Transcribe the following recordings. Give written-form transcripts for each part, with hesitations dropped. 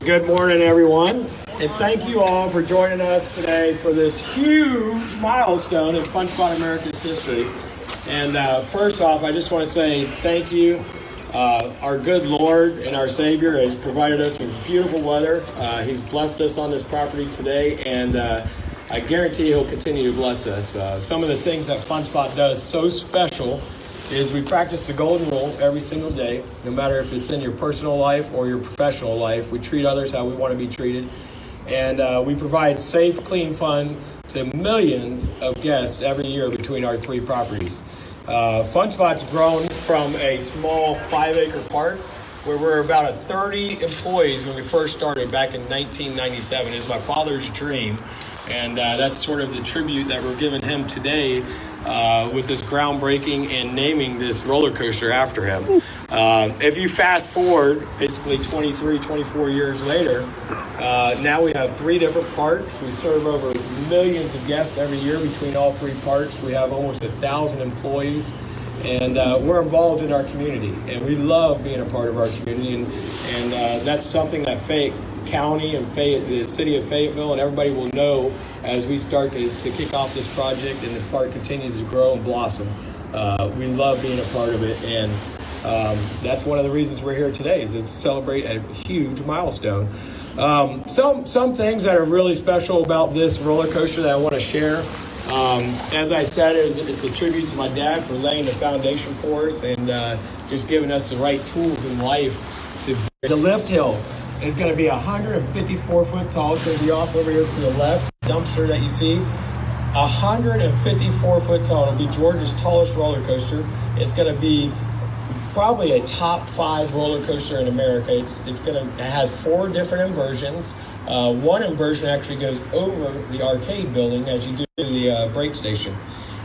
Good morning, everyone, and thank you all for joining us today for this huge milestone in Fun Spot America's history. And first off, I just want to say thank you. Our good Lord and our Savior has provided us with beautiful weather. He's blessed us on this property today, and I guarantee He'll continue to bless us. Some of the things that Fun Spot does so special is we practice the golden rule every single day, no matter if it's in your personal life or your professional life. We treat others how we want to be treated. And we provide safe, clean fun to millions of guests every year between our three properties. Fun Spot's grown from a small 5-acre park where we're about 30 employees when we first started back in 1997. It's my father's dream. And that's sort of the tribute that we're giving him today with this groundbreaking and naming this roller coaster after him. If you fast forward basically 23, 24 years later, now we have 3 different parks. We serve over millions of guests every year between all 3 parks. We have almost 1,000 employees, and we're involved in our community, and we love being a part of our community, and that's something that Fayette County and the city of Fayetteville and everybody will know as we start to kick off this project and the park continues to grow and blossom. We love being a part of it, and that's one of the reasons we're here today, is to celebrate a huge milestone. Some things that are really special about this roller coaster that I want to share. As I said, it's a tribute to my dad for laying the foundation for us and just giving us the right tools in life to. The lift hill is going to be 154 foot tall. It's going to be off over here to the left, dumpster that you see. 154 foot tall. It'll be Georgia's tallest roller coaster. It's going to be probably a top 5 roller coaster in America. It has 4 different inversions. One inversion actually goes over the arcade building as you do the brake station.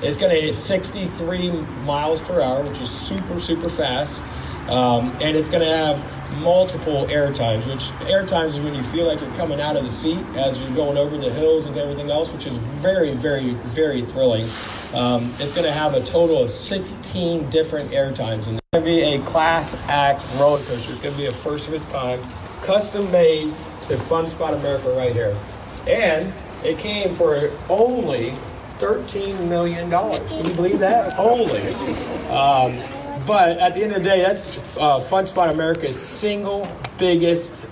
It's going to hit 63 miles per hour, which is super, super fast. And it's going to have multiple air times, which air times is when you feel like you're coming out of the seat as you're going over the hills and everything else, which is very, very, very thrilling. It's going to have a total of 16 different air times. And it's going to be a class act roller coaster. It's going to be a first of its kind, custom made to Fun Spot America right here. And it came for only $13 million. Can you believe that? Only. But at the end of the day, that's Fun Spot America's single biggest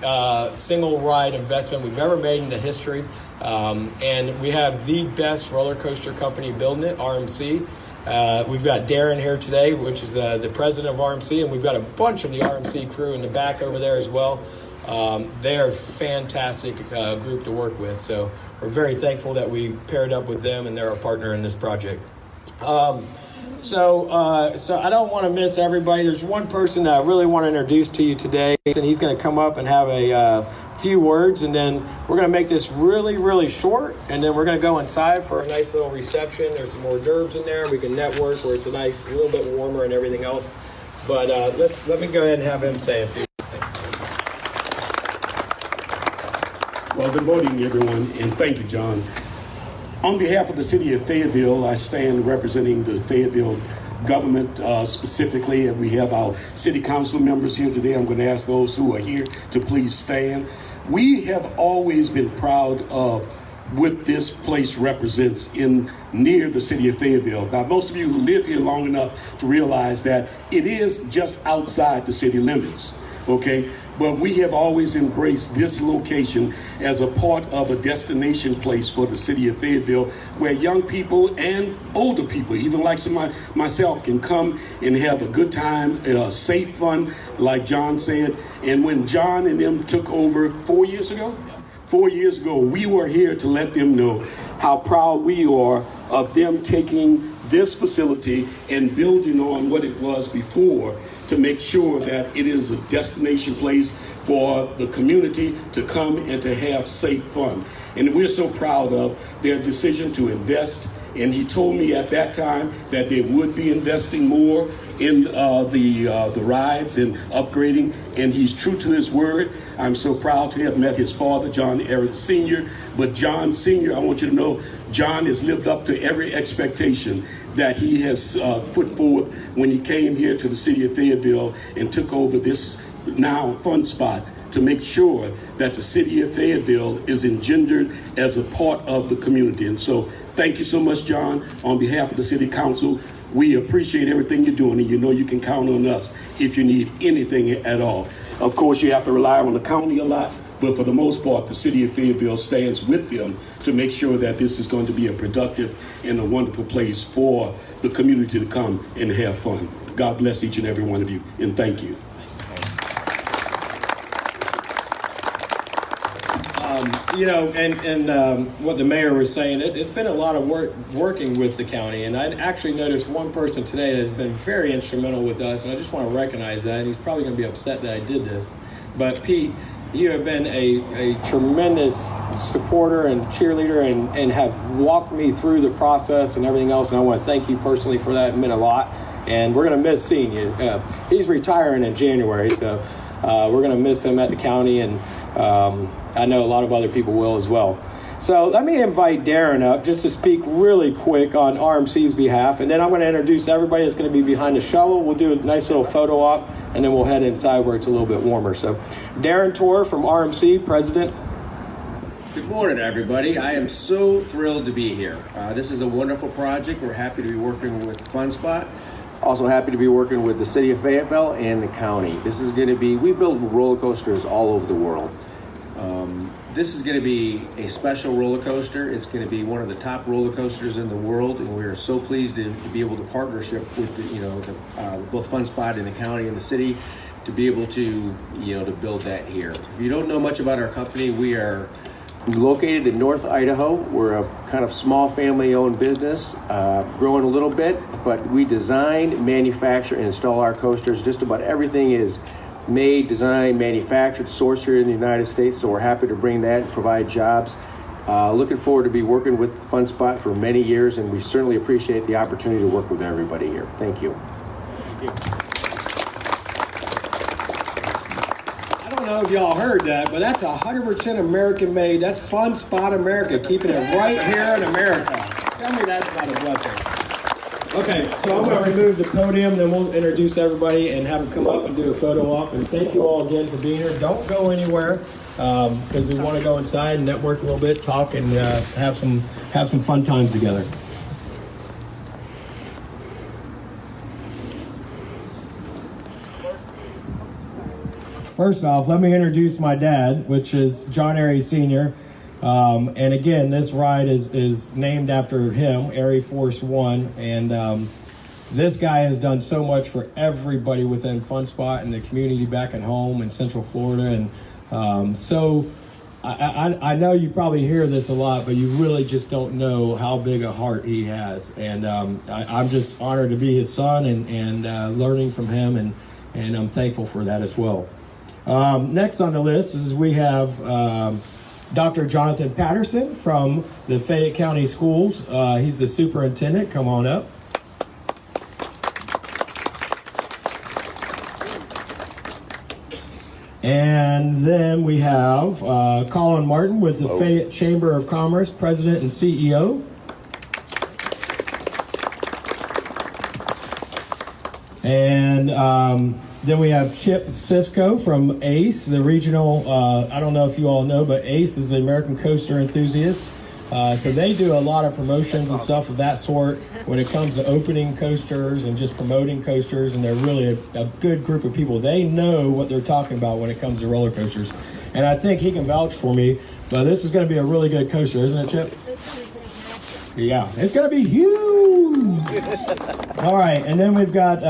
single ride investment we've ever made in the history. And we have the best roller coaster company building it, RMC. We've got Darren here today, which is the president of RMC, and we've got a bunch of the RMC crew in the back over there as well. They are a fantastic group to work with, so we're very thankful that we paired up with them, and they're our partner in this project. So I don't want to miss everybody. There's one person that I really want to introduce to you today, and he's going to come up and have a few words, and then we're going to make this really, really short, and then we're going to go inside for a nice little reception. There's some hors d'oeuvres in there. We can network where it's a little bit warmer and everything else. But let me go ahead and have him say a few things. Well, good morning, everyone, and thank you, John. On behalf of the city of Fayetteville, I stand representing the Fayetteville government specifically, and we have our city council members here today. I'm going to ask those who are here to please stand. We have always been proud of what this place represents near the city of Fayetteville. Now, most of you live here long enough to realize that it is just outside the city limits, okay? But we have always embraced this location as a part of a destination place for the city of Fayetteville, where young people and older people, even like myself, can come and have a good time, safe fun, like John said. And when John and them took over 4 years ago, we were here to let them know how proud we are of them taking this facility and building on what it was before, to make sure that it is a destination place for the community to come and to have safe fun. And we're so proud of their decision to invest. And he told me at that time that they would be investing more in the rides and upgrading, and he's true to his word. I'm so proud to have met his father, John Eric Sr., but John Sr., I want you to know, John has lived up to every expectation that he has put forth when he came here to the city of Fayetteville and took over this now Fun Spot to make sure that the city of Fayetteville is engendered as a part of the community. And so thank you so much, John. On behalf of the city council, we appreciate everything you're doing, and you know you can count on us if you need anything at all. Of course, you have to rely on the county a lot, but for the most part, the city of Fayetteville stands with them to make sure that this is going to be a productive and a wonderful place for the community to come and have fun. God bless each and every one of you, and thank you. You know, and what the mayor was saying, it's been a lot of work working with the county, and I actually noticed one person today that has been very instrumental with us, and I just want to recognize that. And he's probably going to be upset that I did this, but Pete, you have been a tremendous supporter and cheerleader, and have walked me through the process and everything else, and I want to thank you personally for that. It meant a lot, and we're going to miss seeing you. He's retiring in January, so we're going to miss him at the county, and I know a lot of other people will as well. So let me invite Darren up just to speak really quick on RMC's behalf, and then I'm going to introduce everybody that's going to be behind the shovel. We'll do a nice little photo op, and then we'll head inside where it's a little bit warmer. So Darren Torr from RMC, President. Good morning, everybody. I am so thrilled to be here. This is a wonderful project. We're happy to be working with FunSpot. Also happy to be working with the city of Fayetteville and the county. This is going to be, we build roller coasters all over the world. This is going to be a special roller coaster. It's going to be one of the top roller coasters in the world, and we are so pleased to be able to partnership with both FunSpot and the county and the city to be able to to build that here. If you don't know much about our company, we are located in North Idaho. We're a kind of small family-owned business, growing a little bit, but we design, manufacture, and install our coasters. Just about everything is made, designed, manufactured, sourced here in the United States, so we're happy to bring that and provide jobs. Looking forward to be working with FunSpot for many years, and we certainly appreciate the opportunity to work with everybody here. Thank you. Thank you. I don't know if y'all heard that, but that's 100% American made. That's FunSpot America, keeping it right here in America. Tell me that's not a blessing. Okay, so I'm going to remove the podium, then we'll introduce everybody and have them come up and do a photo op. And thank you all again for being here. Don't go anywhere, because we want to go inside and network a little bit, talk, and have some fun times together. First off, let me introduce my dad, which is John Arie Sr. And again, this ride is named after him, ArieForce One, and this guy has done so much for everybody within FunSpot and the community back at home in Central Florida. And so I know you probably hear this a lot, but you really just don't know how big a heart he has. And I'm just honored to be his son and learning from him, and I'm thankful for that as well. Next on the list is we have Dr. Jonathan Patterson from the Fayette County Schools. He's the superintendent. Come on up. And then we have Colin Martin with the Fayette Chamber of Commerce, President and CEO. And then we have Chip Sisko from ACE, the regional, I don't know if you all know, but ACE is the American Coaster Enthusiast. So they do a lot of promotions and stuff of that sort when it comes to opening coasters and just promoting coasters, and they're really a good group of people. They know what they're talking about when it comes to roller coasters. And I think he can vouch for me, but this is going to be a really good coaster, isn't it, Chip? Yeah, it's going to be huge. All right, and then we've got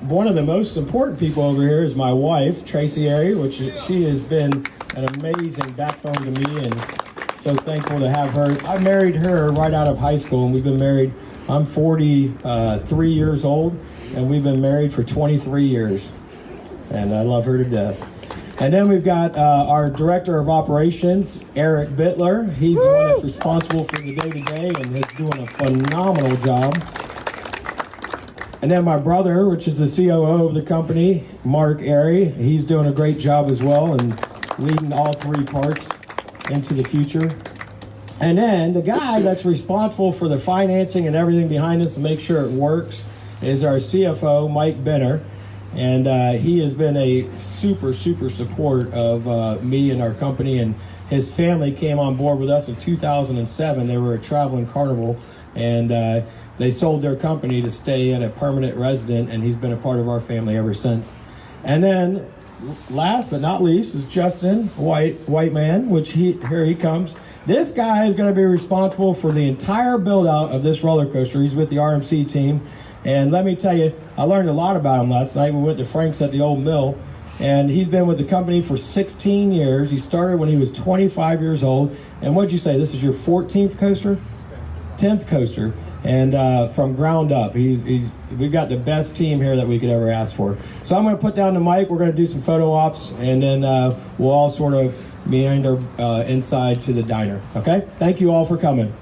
one of the most important people over here is my wife, Tracy Arie, which she has been an amazing backbone to me, and so thankful to have her. I married her right out of high school, and we've been married. I'm 43 years old, and we've been married for 23 years, and I love her to death. And then we've got our Director of Operations, Eric Bittler. He's the one that's responsible for the day-to-day and is doing a phenomenal job. And then my brother, which is the COO of the company, Mark Arie. He's doing a great job as well and leading all three parks into the future. And then the guy that's responsible for the financing and everything behind us to make sure it works is our CFO, Mike Benner. And he has been a super support of me and our company, and his family came on board with us in 2007. They were a traveling carnival, and they sold their company to stay in a permanent resident, and he's been a part of our family ever since. And then last but not least is Justin, white man, which here he comes. This guy is going to be responsible for the entire build out of this roller coaster. He's with the RMC team. And let me tell you, I learned a lot about him last night. We went to Frank's at the old mill, and he's been with the company for 16 years. He started when he was 25 years old. And what'd you say? This is your 14th coaster? 10th coaster. And from ground up, we've got the best team here that we could ever ask for. So I'm going to put down the mic. We're going to do some photo ops, and then we'll all sort of meander inside to the diner. Okay? Thank you all for coming.